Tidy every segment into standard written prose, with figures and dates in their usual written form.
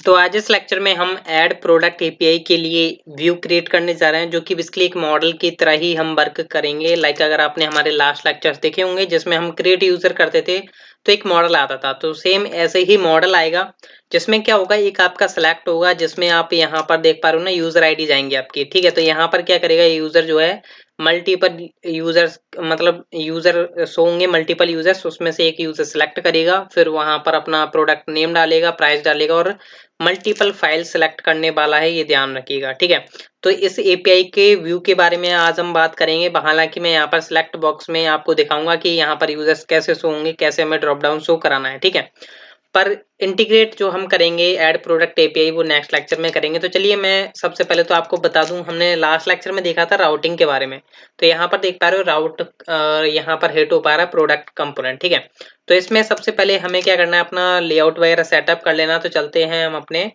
तो आज इस लेक्चर में हम ऐड प्रोडक्ट एपीआई के लिए व्यू क्रिएट करने जा रहे हैं, जो कि बेसिकली एक मॉडल की तरह ही हम वर्क करेंगे। अगर आपने हमारे लास्ट लेक्चर्स देखे होंगे जिसमें हम क्रिएट यूजर करते थे तो एक मॉडल आता था, तो सेम ऐसे ही मॉडल आएगा जिसमें क्या होगा, एक आपका सिलेक्ट होगा जिसमें आप यहाँ पर देख पा रहे हो ना, यूजर आईडी जाएंगे आपकी। ठीक है, तो यहाँ पर क्या करेगा, यूजर जो है मल्टीपल यूजर्स, मतलब यूजर शो होंगे मल्टीपल यूजर्स, उसमें से एक यूजर सेलेक्ट करेगा, फिर वहां पर अपना प्रोडक्ट नेम डालेगा, प्राइस डालेगा और मल्टीपल फाइल सेलेक्ट करने वाला है, ये ध्यान रखिएगा। ठीक है, तो इस एपीआई के व्यू के बारे में आज हम बात करेंगे। हालांकि मैं यहाँ पर सिलेक्ट बॉक्स में आपको दिखाऊंगा कि यहाँ पर यूजर्स कैसे शो होंगे, कैसे हमें ड्रॉप डाउन शो कराना है। ठीक है, पर इंटीग्रेट जो हम करेंगे ऐड प्रोडक्ट एपीआई, वो नेक्स्ट लेक्चर में करेंगे। तो चलिए मैं सबसे पहले तो आपको बता दूं, हमने लास्ट लेक्चर में देखा था राउटिंग के बारे में। तो यहाँ पर देख पा रहे हो राउट, यहाँ पर हिट हो पा रहा है प्रोडक्ट कंपोनेंट। ठीक है, तो इसमें सबसे पहले हमें क्या करना है, अपना लेआउट वगैरह सेटअप कर लेना। तो चलते हैं हम अपने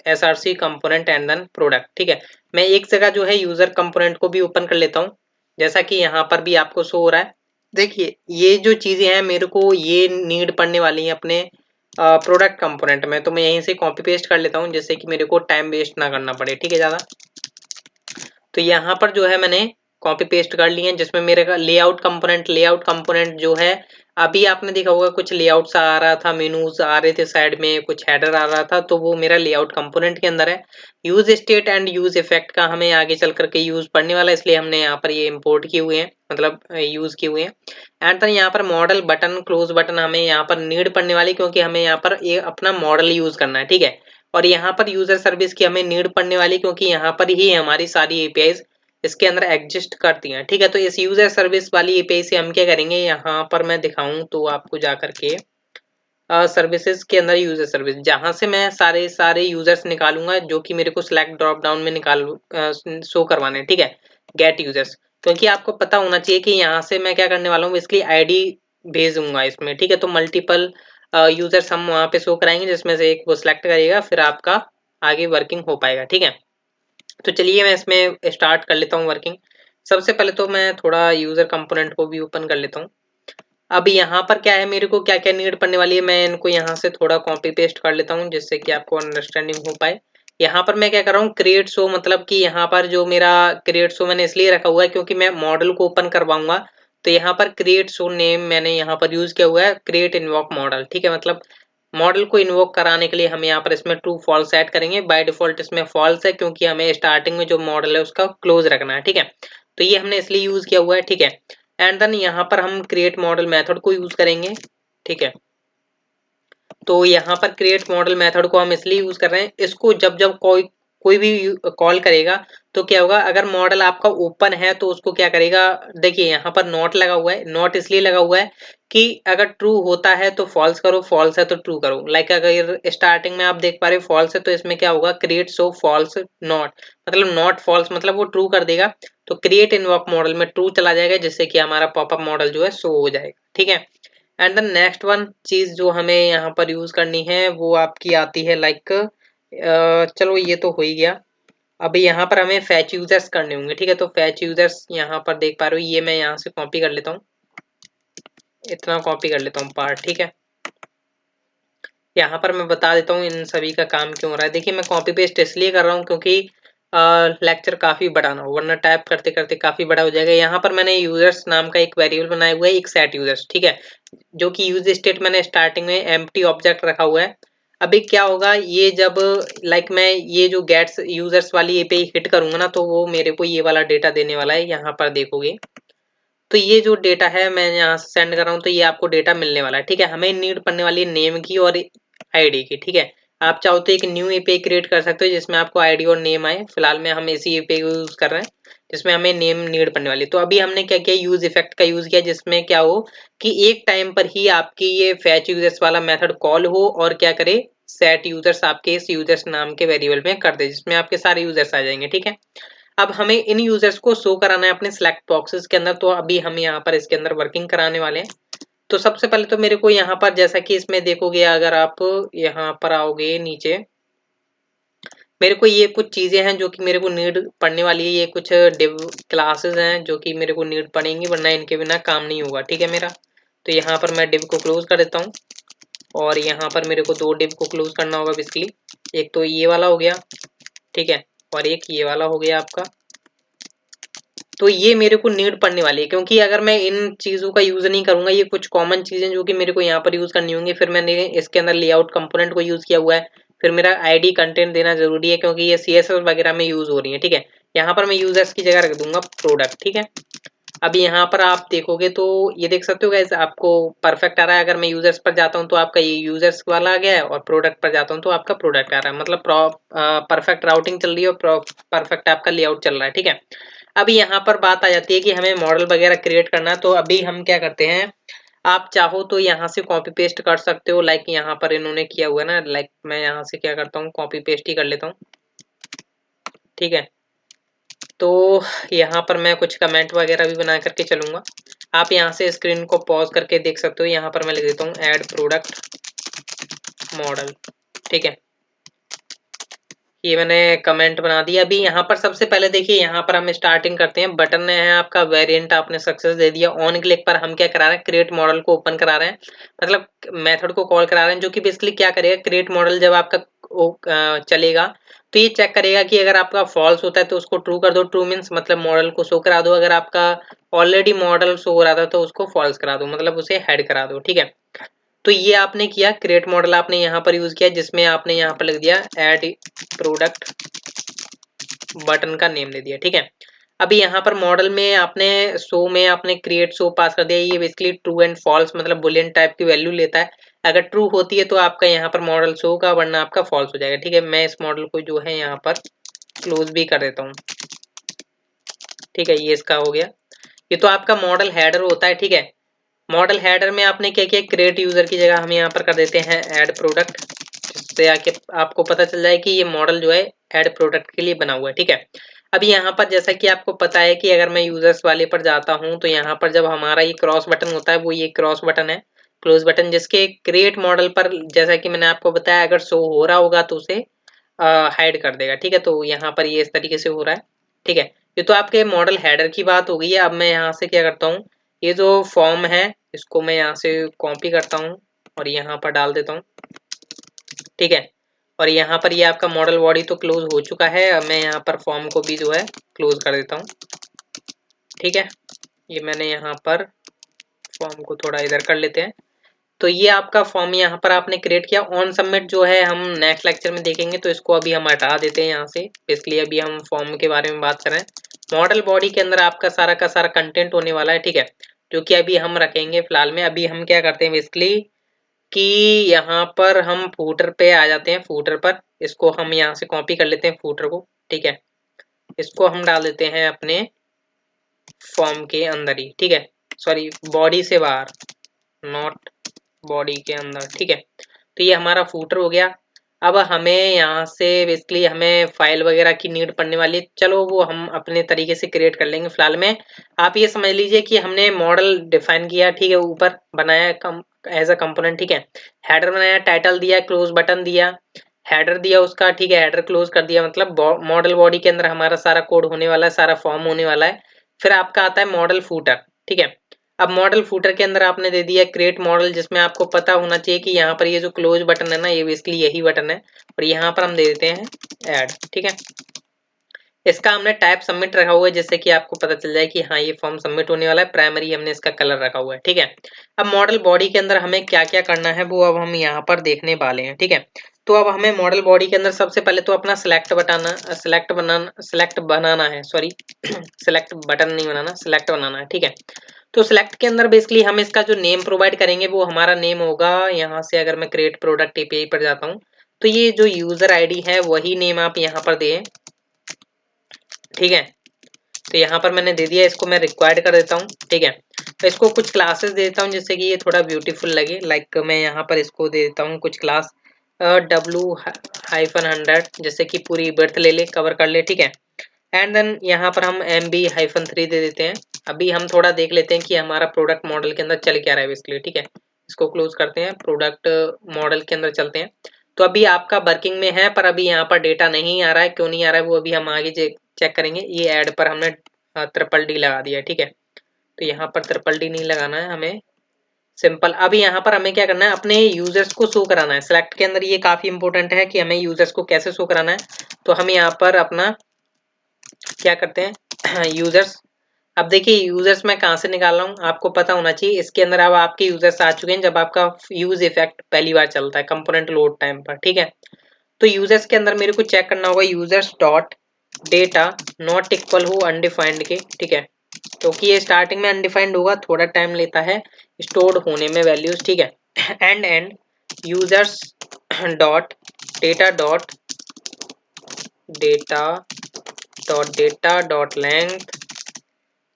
SRC component and then product. ठीक है, मैं एक जगह जो है यूजर कंपोनेंट को भी ओपन कर लेता हूँ, जैसा कि यहाँ पर भी आपको शो हो रहा है। देखिए ये जो चीजें हैं मेरे को ये नीड पड़ने वाली है अपने प्रोडक्ट कंपोनेंट में, तो मैं यहीं से कॉपी पेस्ट कर लेता हूँ जिससे कि मेरे को टाइम वेस्ट ना करना पड़े। ठीक है, ज्यादा। तो यहाँ पर जो है मैंने कॉपी पेस्ट कर लिए हैं, जिसमें मेरे का लेआउट कंपोनेंट जो है, अभी आपने देखा होगा कुछ लेआउट सा आ रहा था, मेनूज आ रहे थे साइड में, कुछ हेडर आ रहा था, तो वो मेरा लेआउट कंपोनेंट के अंदर है। Use state and use effect का हमें आगे चल करके यूज पढ़ने वाला है, इसलिए हमने यहाँ पर ये इंपोर्ट किए हुए हैं, मतलब यूज किए हुए हैं। एंड देन यहाँ पर मॉडल बटन, क्लोज बटन हमें यहाँ पर नीड पड़ने वाली, क्योंकि हमें यहाँ पर ये अपना मॉडल यूज करना है। ठीक है, और यहाँ पर यूजर सर्विस की हमें नीड पड़ने वाली, क्योंकि यहाँ पर ही हमारी सारी एपीआई इसके अंदर एग्जिस्ट करती हैं। ठीक है, तो इस यूजर सर्विस वाली एपीआई से हम क्या करेंगे, यहाँ पर मैं दिखाऊं तो आपको जा करके सर्विसेज के अंदर यूजर सर्विस, जहां से मैं सारे सारे यूजर्स निकालूंगा जो कि मेरे को सिलेक्ट ड्रॉप डाउन में निकाल शो करवाने। ठीक है, गेट यूजर्स, क्योंकि आपको पता होना चाहिए कि यहाँ से मैं क्या करने वाला हूँ, इसलिए आईडी भेजूंगा इसमें। ठीक है, तो मल्टीपल यूजर्स हम वहां पे शो कराएंगे, जिसमें से एक वो सिलेक्ट करेगा, फिर आपका आगे वर्किंग हो पाएगा। ठीक है, तो चलिए मैं इसमें स्टार्ट कर लेता हूँ वर्किंग। सबसे पहले तो मैं थोड़ा यूजर कंपोनेंट को भी ओपन कर लेता हूँ। अब यहाँ पर क्या है, मेरे को क्या क्या नीड पड़ने वाली है, मैं इनको यहाँ से थोड़ा कॉपी पेस्ट कर लेता हूँ जिससे कि आपको अंडरस्टैंडिंग हो पाए। यहाँ पर मैं क्या कर रहा हूँ, क्रिएट शो, मतलब कि यहाँ पर जो मेरा क्रिएट शो मैंने इसलिए रखा हुआ है क्योंकि मैं मॉडल को ओपन करवाऊंगा। तो यहाँ पर क्रिएट शो नेम मैंने यहाँ पर यूज किया हुआ है, क्रिएट इन्वॉक मॉडल। ठीक है, मतलब मॉडल को इन्वोक कराने के लिए हम यहाँ पर इसमें ट्रू फॉल्स सेट करेंगे। बाय डिफॉल्ट इसमें फॉल्स है, क्योंकि हमें स्टार्टिंग में जो मॉडल है उसका क्लोज रखना है। ठीक है, तो ये हमने इसलिए यूज किया हुआ है। ठीक है, एंड देन यहाँ पर हम क्रिएट मॉडल मेथड को यूज करेंगे। ठीक है, तो यहाँ पर क्रिएट मॉडल मेथड को हम इसलिए यूज कर रहे हैं, इसको जब जब कोई कोई भी कॉल करेगा तो क्या होगा, अगर मॉडल आपका ओपन है तो उसको क्या करेगा, देखिए यहाँ पर नॉट लगा हुआ है। नॉट इसलिए लगा हुआ है कि अगर ट्रू होता है तो फॉल्स करो, फॉल्स है तो ट्रू करो। अगर स्टार्टिंग में आप देख पा रहे हो फॉल्स है, तो इसमें क्या होगा, क्रिएट शो फॉल्स नॉट, मतलब नॉट फॉल्स, मतलब वो ट्रू कर देगा। तो क्रिएट इन्वॉक मॉडल में ट्रू चला जाएगा, जिससे कि हमारा पॉपअप मॉडल जो है शो हो जाएगा। ठीक है, एंड द नेक्स्ट वन चीज जो हमें यहाँ पर यूज करनी है वो आपकी आती है चलो ये तो हो ही गया। अभी यहाँ पर हमें फैच यूजर्स करने होंगे। ठीक है, तो फैच यूजर्स यहाँ पर देख पा रहे हो, ये मैं यहाँ से कॉपी कर लेता हूँ, इतना कॉपी कर लेता हूँ पार्ट। ठीक है, यहाँ पर मैं बता देता हूँ इन सभी का काम क्यों हो रहा है। देखिए मैं कॉपी पेस्ट इसलिए कर रहा हूँ क्योंकि लेक्चर काफी बड़ा ना हो, वरना टाइप करते करते काफी बड़ा हो जाएगा। यहाँ पर मैंने यूजर्स नाम का एक वेरिएबल बनाया हुआ है, एक सेट यूजर्स। ठीक है, जो कि यूज स्टेट मैंने स्टार्टिंग में एम्प्टी ऑब्जेक्ट रखा हुआ है। अभी क्या होगा, ये जब मैं ये जो गेट्स यूजर्स वाली एपीआई हिट करूंगा ना, तो वो मेरे को ये वाला डेटा देने वाला है। यहाँ पर देखोगे तो ये जो डेटा है मैं यहाँ से सेंड कर रहा हूँ, तो ये आपको डेटा मिलने वाला है। ठीक है, हमें नीड पड़ने वाली है नेम की और आईडी की। ठीक है, आप चाहो तो एक न्यू एपीआई क्रिएट कर सकते हो जिसमें आपको आईडी और नेम आए। फिलहाल में हम इसी एपीआई को यूज कर रहे हैं जिसमें हमें नेम नीड पड़ने वाली है। तो अभी हमने क्या किया, यूज इफेक्ट का यूज किया, जिसमें क्या हो कि एक टाइम पर ही आपकी ये फैच यूजर्स वाला मेथड कॉल हो और क्या करे, सेट यूजर्स आपके इस यूजर्स नाम के वेरिएबल में कर दे, जिसमें आपके सारे यूजर्स आ जाएंगे। ठीक है, अब हमें इन यूजर्स को शो कराना है अपने सिलेक्ट बॉक्सेस के अंदर, तो अभी हम यहाँ पर इसके अंदर वर्किंग कराने वाले हैं। तो सबसे पहले तो मेरे को यहाँ पर, जैसा कि इसमें देखोगे, अगर आप यहाँ पर आओगे नीचे, मेरे को ये कुछ चीजें हैं जो कि मेरे को नीड पड़ने वाली है। ये कुछ डिव क्लासेस हैं जो कि मेरे को नीड पड़ेंगी, वरना इनके बिना काम नहीं होगा। ठीक है मेरा, तो यहाँ पर मैं डिव को क्लोज कर देता हूँ। और यहाँ पर मेरे को 2 डिव को क्लोज करना होगा बेसिकली। एक तो ये वाला हो गया, ठीक है, और एक ये वाला हो गया आपका। तो ये मेरे को नीड पड़ने वाली है, क्योंकि अगर मैं इन चीज़ों का यूज़ नहीं करूँगा, ये कुछ कॉमन चीज़ें जो कि मेरे को यहाँ पर यूज़ करनी होंगी। फिर मैंने इसके अंदर लेआउट कंपोनेंट को यूज़ किया हुआ है। फिर मेरा आईडी कंटेंट देना ज़रूरी है, क्योंकि ये सीएसएस वगैरह में यूज़ हो रही है, ठीक है। यहाँ पर मैं यूजर्स की जगह रख दूंगा प्रोडक्ट, ठीक है। अब यहाँ पर आप देखोगे तो ये देख सकते हो गाइस, आपको परफेक्ट आ रहा है। अगर मैं यूजर्स पर जाता हूँ तो आपका ये यूजर्स वाला आ गया है, और प्रोडक्ट पर जाता हूँ तो आपका प्रोडक्ट आ रहा है। मतलब परफेक्ट राउटिंग चल रही है और परफेक्ट आपका लेआउट चल रहा है, ठीक है। अभी यहाँ पर बात आ जाती है कि हमें मॉडल वगैरह क्रिएट करना है। तो अभी हम क्या करते हैं, आप चाहो तो यहाँ से कॉपी पेस्ट कर सकते हो, लाइक यहाँ पर इन्होंने किया हुआ है ना। लाइक मैं यहाँ से क्या करता हूँ, कॉपी पेस्ट ही कर लेता हूँ, ठीक है। तो यहाँ पर मैं कुछ कमेंट वगैरह भी बना करके चलूंगा। आप यहाँ से स्क्रीन को पॉज करके देख सकते हो। यहाँ पर मैं लिख देता हूँ ऐड प्रोडक्ट मॉडल, ठीक है। ये मैंने कमेंट बना दिया। अभी यहाँ पर सबसे पहले देखिए, यहाँ पर हम स्टार्टिंग करते हैं। बटन है आपका वेरिएंट, आपने सक्सेस दे दिया। ऑन क्लिक पर हम क्या करा रहे हैं, क्रिएट मॉडल को ओपन करा रहे हैं, मतलब मेथड को कॉल करा रहे हैं, जो कि बेसिकली क्या करेगा, क्रिएट मॉडल जब आपका चलेगा तो ये चेक करेगा कि अगर आपका फॉल्स होता है तो उसको ट्रू कर दो। ट्रू मीन्स मतलब मॉडल को शो करा दो। अगर आपका ऑलरेडी मॉडल शो हो रहा था तो उसको फॉल्स करा दो, मतलब उसे हेड करा दो, ठीक है। तो ये आपने किया, क्रिएट मॉडल आपने यहाँ पर यूज किया, जिसमें आपने यहाँ पर लिख दिया ऐड प्रोडक्ट बटन का नेम दे दिया, ठीक है। अभी यहाँ पर मॉडल में आपने शो में आपने क्रिएट शो पास कर दिया। ये बेसिकली ट्रू एंड फॉल्स मतलब बुलियन टाइप की वैल्यू लेता है। अगर ट्रू होती है तो आपका यहाँ पर मॉडल शो होगा, वरना आपका फॉल्स हो जाएगा, ठीक है। मैं इस मॉडल को जो है यहाँ पर क्लोज भी कर देता हूँ, ठीक है। ये इसका हो गया। ये तो आपका मॉडल हेडर होता है, ठीक है। मॉडल हेडर में आपने क्या किया, क्रिएट यूजर की जगह हम यहाँ पर कर देते हैं ऐड प्रोडक्ट, जिससे आके आपको पता चल जाए कि ये मॉडल जो है ऐड प्रोडक्ट के लिए बना हुआ है, ठीक है। अभी यहाँ पर जैसा कि आपको पता है कि अगर मैं यूजर्स वाले पर जाता हूँ तो यहाँ पर जब हमारा ये क्रॉस बटन होता है, वो ये क्रॉस बटन है, क्लोज बटन, जिसके क्रिएट मॉडल पर जैसा कि मैंने आपको बताया अगर शो हो रहा होगा तो उसे हाइड कर देगा, ठीक है। तो यहाँ पर ये इस तरीके से हो रहा है, ठीक है। ये तो आपके मॉडल हेडर की बात हो गई है। अब मैं यहाँ से क्या करता हूँ, ये जो फॉर्म है इसको मैं यहाँ से कॉपी करता हूँ और यहाँ पर डाल देता हूँ, ठीक है। और यहाँ पर ये आपका मॉडल बॉडी तो क्लोज हो चुका है। अब मैं यहाँ पर फॉर्म को भी जो है क्लोज कर देता हूँ, ठीक है। ये मैंने यहाँ पर फॉर्म को थोड़ा इधर कर लेते हैं। तो ये आपका फॉर्म यहाँ पर आपने क्रिएट किया। ऑन सबमिट जो है हम नेक्स्ट लेक्चर में देखेंगे, तो इसको अभी हम हटा देते हैं यहाँ से। इसलिए अभी हम फॉर्म के बारे में बात कर रहे हैं। मॉडल बॉडी के अंदर आपका सारा का सारा कंटेंट होने वाला है, ठीक है, जो कि अभी हम रखेंगे फिलहाल में। अभी हम क्या करते हैं बेसिकली कि यहाँ पर हम फूटर पे आ जाते हैं। फूटर पर इसको हम यहाँ से कॉपी कर लेते हैं फूटर को, ठीक है। इसको हम डाल देते हैं अपने फॉर्म के अंदर ही, ठीक है, सॉरी बॉडी से बाहर, नॉट बॉडी के अंदर, ठीक है। तो ये हमारा फूटर हो गया। अब हमें यहाँ से बेसिकली हमें फाइल वगैरह की नीड पड़ने वाली है। चलो वो हम अपने तरीके से क्रिएट कर लेंगे। फिलहाल में आप ये समझ लीजिए कि हमने मॉडल डिफाइन किया, ठीक है, ऊपर बनाया एज अ कंपोनेंट, ठीक है। हेडर बनाया, टाइटल दिया, क्लोज बटन दिया, हेडर दिया उसका, ठीक है, हेडर क्लोज कर दिया। मतलब मॉडल बॉडी के अंदर हमारा सारा कोड होने वाला है, सारा फॉर्म होने वाला है। फिर आपका आता है मॉडल फूटर, ठीक है। अब मॉडल फूटर के अंदर आपने दे दिया क्रिएट मॉडल, जिसमें आपको पता होना चाहिए कि यहाँ पर ये जो क्लोज बटन है ना, ये बेसिकली यही बटन है, और यहाँ पर हम दे देते हैं ऐड, ठीक है। इसका हमने टाइप सबमिट रखा हुआ है, जिससे कि आपको पता चल जाए कि हाँ ये फॉर्म सबमिट होने वाला है। प्राइमरी हमने इसका कलर रखा हुआ है, ठीक है। अब मॉडल बॉडी के अंदर हमें क्या क्या करना है वो अब हम यहाँ पर देखने वाले हैं, ठीक है। तो अब हमें मॉडल बॉडी के अंदर सबसे पहले तो अपना सिलेक्ट बनाना है, सॉरी सिलेक्ट बटन नहीं बनाना, सिलेक्ट बनाना है, ठीक है। तो सिलेक्ट के अंदर बेसिकली हम इसका जो नेम प्रोवाइड करेंगे वो हमारा नेम होगा। यहाँ से अगर मैं क्रिएट प्रोडक्ट एपीआई पर जाता हूँ तो ये जो यूजर आईडी है वही नेम आप यहाँ पर दें, ठीक है। तो यहाँ पर मैंने दे दिया, इसको मैं रिक्वायर्ड कर देता हूँ, ठीक है। तो इसको कुछ क्लासेस दे देता हूँ जिससे कि ये थोड़ा ब्यूटीफुल लगे। लाइक मैं यहाँ पर इसको दे देता हूँ कुछ क्लास W-100, जैसे कि पूरी बर्थ ले ले, कवर कर ले, ठीक है। एंड देन यहाँ पर हम MB-3 दे देते हैं। अभी हम थोड़ा देख लेते हैं कि हमारा प्रोडक्ट मॉडल के अंदर चल क्या रहा है इसके लिए, ठीक है। इसको क्लोज करते हैं, प्रोडक्ट मॉडल के अंदर चलते हैं। तो अभी आपका वर्किंग में है, पर अभी यहाँ पर डेटा नहीं आ रहा है। क्यों नहीं आ रहा है वो अभी हम आगे चेक करेंगे। ये ऐड पर हमने ट्रिपल डी लगा दिया, ठीक है। तो यहाँ पर ट्रिपल डी नहीं लगाना है हमें, सिंपल। अब यहाँ पर हमें क्या करना है, अपने यूजर्स को शो कराना है। सिलेक्ट के अंदर ये काफी इंपॉर्टेंट है कि हमें यूजर्स को कैसे शो कराना है। तो हम यहाँ पर अपना क्या करते हैं यूजर्स। अब देखिए यूजर्स मैं कहाँ से निकाल रहा हूँ, आपको पता होना चाहिए। इसके अंदर अब आपके यूजर्स आ चुके हैं जब आपका यूज इफेक्ट पहली बार चलता है कंपोनेंट लोड टाइम पर, ठीक है। तो यूजर्स के अंदर मेरे को चेक करना होगा users dot data not equal हो अनडिफाइंड के, ठीक है। क्योंकि ये स्टार्टिंग में अनडिफाइंड होगा, थोड़ा टाइम लेता है स्टोर्ड होने में वैल्यूज, ठीक है। And users dot data dot data dot data dot length,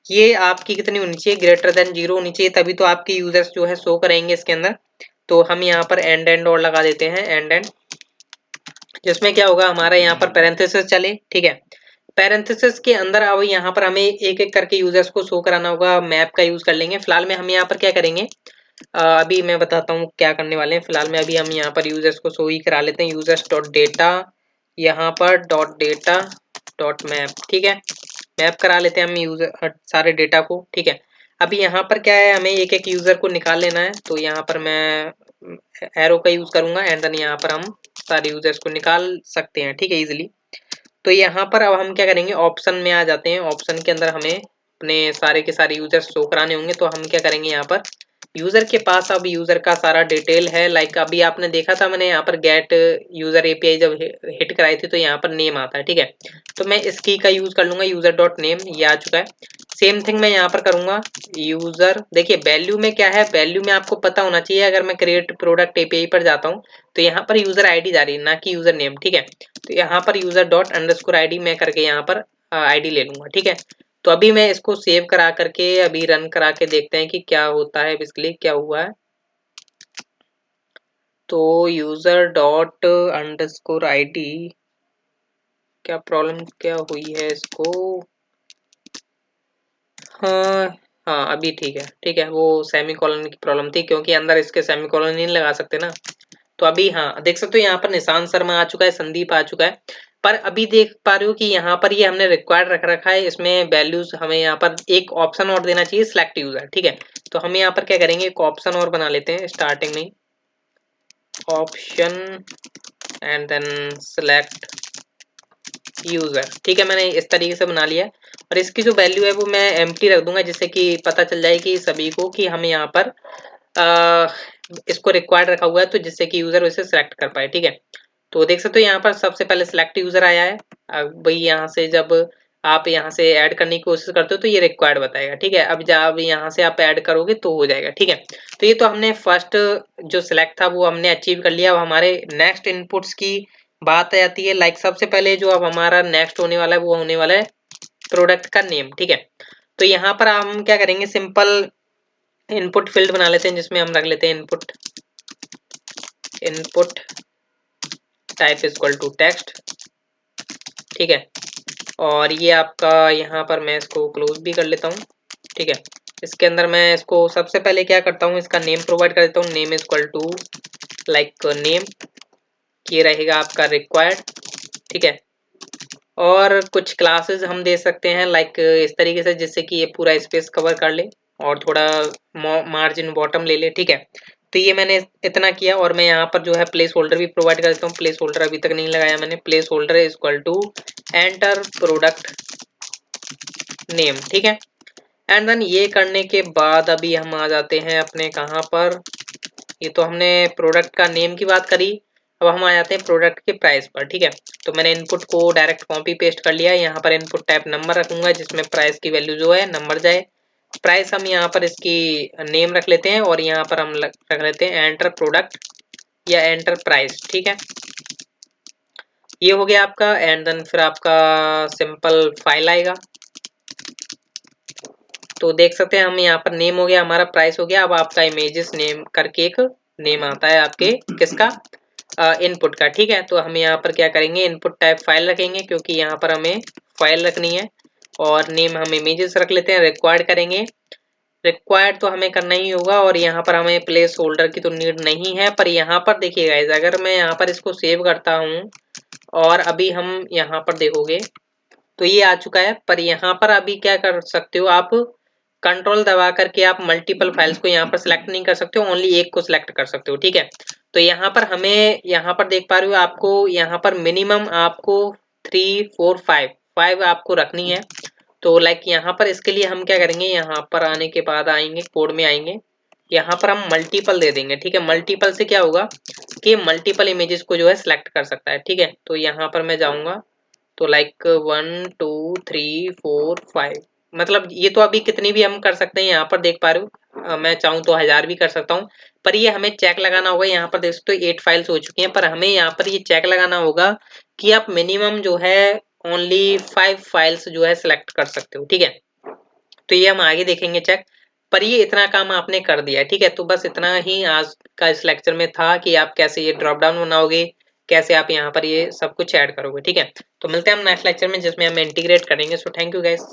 ये आपकी कितनी होनी चाहिए, ग्रेटर देन 0 होनी चाहिए, तभी तो आपके यूजर्स जो है शो करेंगे इसके अंदर। तो हम यहाँ पर एंड और लगा देते हैं, एंड जिसमें क्या होगा, हमारा यहाँ पर पैरेंथेसिस चले, ठीक है। पैरेंथेसिस के अंदर अब यहाँ पर हमें एक एक करके यूजर्स को शो कराना होगा। मैप का यूज कर लेंगे। फिलहाल में हम यहाँ पर क्या करेंगे, अभी मैं बताता हूँ क्या करने वाले हैं। फिलहाल में अभी हम यहाँ पर यूजर्स को शो ही करा लेते हैं। यूजर्स डॉट डेटा, यहाँ पर डॉट डेटा डॉट मैप, ठीक है। मैप करा लेते हैं हम यूजर सारे डेटा को, ठीक है। अभी यहाँ पर क्या है, हमें एक एक यूजर को निकाल लेना है। तो यहाँ पर मैं एरो का यूज करूंगा एंड देन यहाँ पर हम सारे यूजर्स को निकाल सकते हैं, ठीक है, इजिली। तो यहाँ पर अब हम क्या करेंगे, ऑप्शन में आ जाते हैं। ऑप्शन के अंदर हमें अपने सारे के सारे यूजर्स शो कराने होंगे। तो हम क्या करेंगे, यहाँ पर यूजर के पास अब यूजर का सारा डिटेल है। लाइक अभी आपने देखा था मैंने यहाँ पर गेट यूजर एपीआई जब हिट कराई थी तो यहाँ पर नेम आता है, ठीक है। तो मैं इस की का यूज कर लूंगा, यूजर डॉट नेम, ये आ चुका है। सेम थिंग मैं यहाँ पर करूंगा यूजर। देखिए वैल्यू में क्या है, वैल्यू में आपको पता होना चाहिए। अगर मैं क्रिएट प्रोडक्ट एपीआई पर जाता हूँ तो यहाँ पर यूजर आईडी जा रही है, ना कि यूजर नेम, ठीक है। तो यहाँ पर यूजर डॉट अंडरस्कोर आईडी मैं करके यहाँ पर आईडी ले लूंगा, ठीक है। तो अभी मैं इसको सेव करा करके अभी रन करा के देखते हैं कि क्या होता है, बेसिकली क्या हुआ है। तो यूजर डॉट अंडरस्कोर आईडी, क्या प्रॉब्लम क्या हुई है इसको। हाँ हाँ अभी ठीक है, ठीक है। वो सेमी कॉलन की प्रॉब्लम थी क्योंकि अंदर इसके सेमी कॉलन नहीं लगा सकते ना। तो अभी हाँ देख सकते हो यहाँ पर निशांत शर्मा आ चुका है, संदीप आ चुका है। पर अभी देख पा रहे हो कि यहाँ पर ये हमने रिक्वायर्ड रख रखा है। इसमें वैल्यूज हमें यहाँ पर एक ऑप्शन और देना चाहिए, सिलेक्ट यूजर, ठीक है। तो हम यहाँ पर क्या करेंगे, एक ऑप्शन और बना लेते हैं स्टार्टिंग में, option and then select user, ठीक है। मैंने इस तरीके से बना लिया और इसकी जो वैल्यू है वो मैं एम्प्टी रख दूंगा, जिससे कि पता चल जाए कि सभी को कि हम यहाँ पर इसको रिक्वायर्ड रखा हुआ है, तो जिससे कि यूजर उसे सिलेक्ट कर पाए, ठीक है। तो देख सकते हो यहाँ पर सबसे पहले सिलेक्ट यूजर आया है। अब भाई यहाँ से जब आप यहाँ से ऐड करने की कोशिश करते हो तो ये रिक्वायर्ड बताएगा, ठीक है। अब जब यहाँ से आप ऐड करोगे तो हो जाएगा, ठीक है। तो ये तो हमने फर्स्ट जो सिलेक्ट था वो हमने अचीव कर लिया। अब हमारे नेक्स्ट इनपुट्स की बात आ जाती है। लाइक सबसे पहले जो अब हमारा नेक्स्ट होने वाला है वो होने वाला है प्रोडक्ट का नेम, ठीक है। तो यहाँ पर हम क्या करेंगे, सिंपल इनपुट फील्ड बना लेते हैं जिसमें हम रख लेते हैं input type is equal to text, ठीक है। और ये आपका यहाँ पर मैं इसको क्लोज भी कर लेता हूँ, ठीक है। इसके अंदर मैं इसको सबसे पहले क्या करता हूँ, इसका नेम प्रोवाइड कर देता हूँ। Name is equal to like name, ये रहेगा आपका रिक्वायर्ड, ठीक है। और कुछ क्लासेस हम दे सकते हैं लाइक इस तरीके से, जिससे कि ये पूरा स्पेस कवर कर ले और थोड़ा मार्जिन बॉटम ले ले, ठीक है। तो ये मैंने इतना किया और मैं यहाँ पर जो है प्लेस होल्डर भी प्रोवाइड कर देता हूँ। प्लेस होल्डर अभी तक नहीं लगाया मैंने। Placeholder is equal to enter product name, ठीक है। एंड देन ये करने के बाद अभी हम आ जाते हैं अपने कहाँ पर, ये तो हमने प्रोडक्ट का नेम की बात करी। अब हम आ जाते हैं प्रोडक्ट के प्राइस पर, ठीक है। तो मैंने इनपुट को डायरेक्ट कॉपी पेस्ट कर लिया। यहाँ पर इनपुट टाइप नंबर रखूंगा जिसमें प्राइस की वैल्यू जो है नंबर जाए। प्राइस हम यहाँ पर इसकी नेम रख लेते हैं और यहाँ पर हम रख लेते हैं एंटर प्रोडक्ट या एंटर प्राइस, ठीक है। ये हो गया आपका। एंड देन फिर आपका सिंपल फाइल आएगा। तो देख सकते हैं हम यहाँ पर नेम हो गया हमारा, प्राइस हो गया। अब आपका इमेजेस नेम करके एक नेम आता है आपके किसका, इनपुट का, ठीक है। तो हम यहाँ पर क्या करेंगे, इनपुट टाइप फाइल रखेंगे क्योंकि यहाँ पर हमें फाइल रखनी है। और नेम हम इमेजेस रख लेते हैं। रिक्वायर्ड करेंगे, रिक्वायर्ड तो हमें करना ही होगा। और यहाँ पर हमें प्लेस होल्डर की तो नीड नहीं है। पर यहाँ पर देखिए गाइस, अगर मैं यहाँ पर इसको सेव करता हूँ और अभी हम यहाँ पर देखोगे तो ये आ चुका है। पर यहाँ पर अभी क्या कर सकते हो आप, कंट्रोल दबा करके आप मल्टीपल फाइल्स को यहाँ पर सिलेक्ट नहीं कर सकते हो, ओनली एक को सिलेक्ट कर सकते हो, ठीक है। तो यहाँ पर हमें यहाँ पर देख पा रहे हो आपको यहाँ पर मिनिमम आपको 3 4 5 आपको रखनी है। तो लाइक यहाँ पर इसके लिए हम क्या करेंगे, यहाँ पर आने के बाद आएंगे कोड में आएंगे, यहाँ पर हम मल्टीपल दे देंगे, ठीक है। मल्टीपल से क्या होगा कि मल्टीपल इमेजेस को जो है सिलेक्ट कर सकता है, ठीक है। तो यहाँ पर मैं जाऊंगा तो लाइक 1 2 3 4 5, मतलब ये तो अभी कितनी भी हम कर सकते हैं, यहाँ पर देख पा रहे हो मैं चाहूँ तो 1000 भी कर सकता हूँ। पर ये हमें चेक लगाना होगा, यहाँ पर देख सकते हो 8 फाइल्स हो चुकी हैं, पर हमें यहाँ पर ये चेक लगाना होगा कि आप मिनिमम जो है ओनली 5 फाइल्स जो है सिलेक्ट कर सकते हो, ठीक है। तो ये हम आगे देखेंगे चेक। पर ये इतना काम आपने कर दिया है, ठीक है। तो बस इतना ही आज का इस लेक्चर में था कि आप कैसे ये ड्रॉप डाउन बनाओगे, कैसे आप यहाँ पर ये सब कुछ ऐड करोगे, ठीक है। तो मिलते हैं हम नेक्स्ट लेक्चर में जिसमें हम इंटीग्रेट करेंगे। So thank you guys.